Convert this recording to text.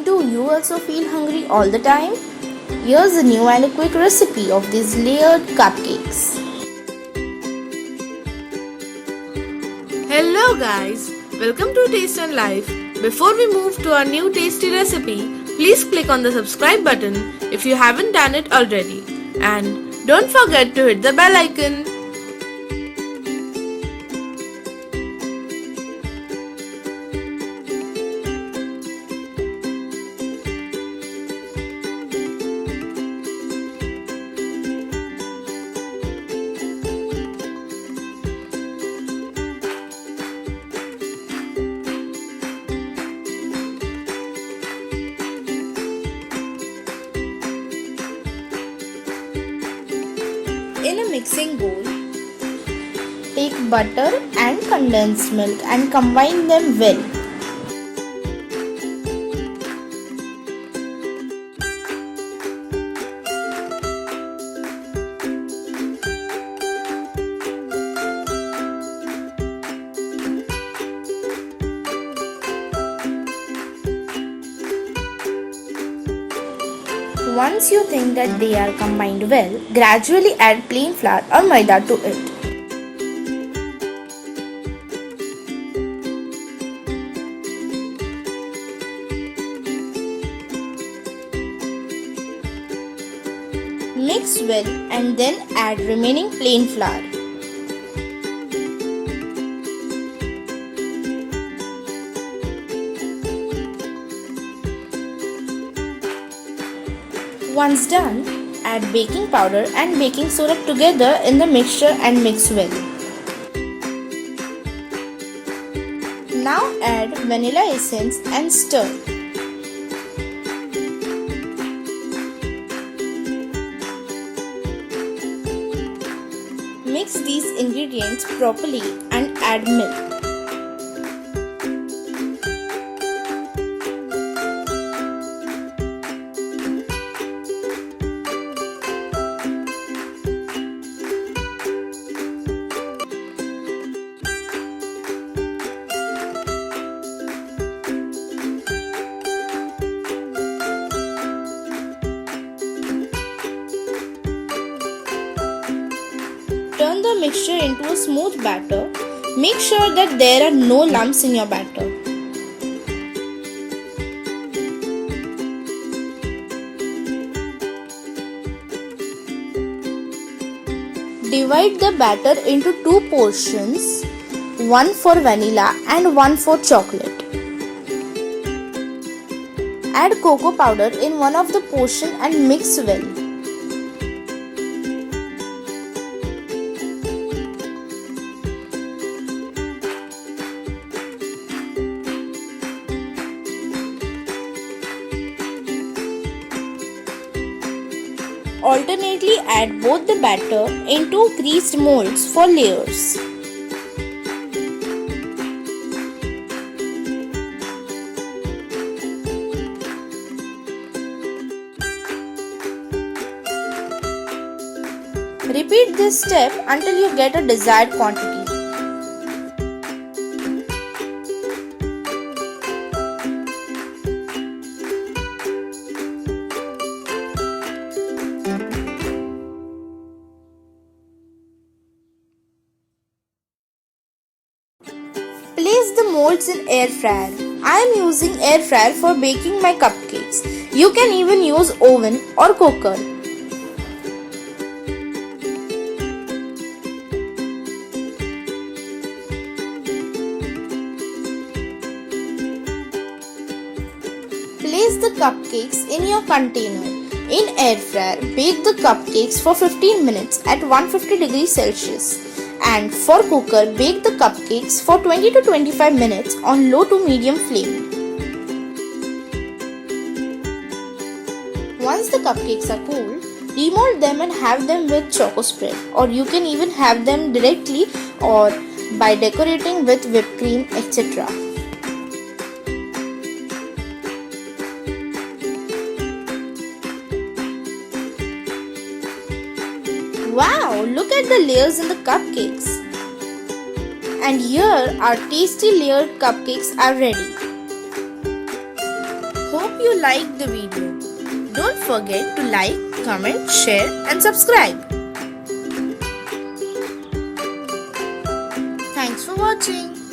Do you also feel hungry all the time? Here's a new and a quick recipe of these layered cupcakes. Hello guys, welcome to Taste and Life. Before we move to our new tasty recipe, please click on the subscribe button if you haven't done it already. And don't forget to hit the bell icon. In a mixing bowl, take butter and condensed milk and combine them well. Once you think that they are combined well, gradually add plain flour or maida to it. Mix well and then add remaining plain flour. Once done, add baking powder and baking soda together in the mixture and mix well. Now add vanilla essence and stir. Mix these ingredients properly and add milk. Turn the mixture into a smooth batter. Make sure that there are no lumps in your batter. Divide the batter into two portions, one for vanilla and one for chocolate. Add cocoa powder in one of the portion and mix well. Alternately add both the batter into greased molds for layers. Repeat this step until you get a desired quantity. Place the molds in air fryer. I am using air fryer for baking my cupcakes. You can even use oven or cooker. Place the cupcakes in your container. In air fryer, bake the cupcakes for 15 minutes at 150 degrees Celsius. And for cooker, bake the cupcakes for 20 to 25 minutes on low to medium flame. Once the cupcakes are cool, demold them and have them with choco spread, or you can even have them directly or by decorating with whipped cream, etc. Wow, look at the layers in the cupcakes. And here our tasty layered cupcakes are ready. Hope hope you liked the video. Don't forget to like, comment, share and subscribe. Thanks for watching.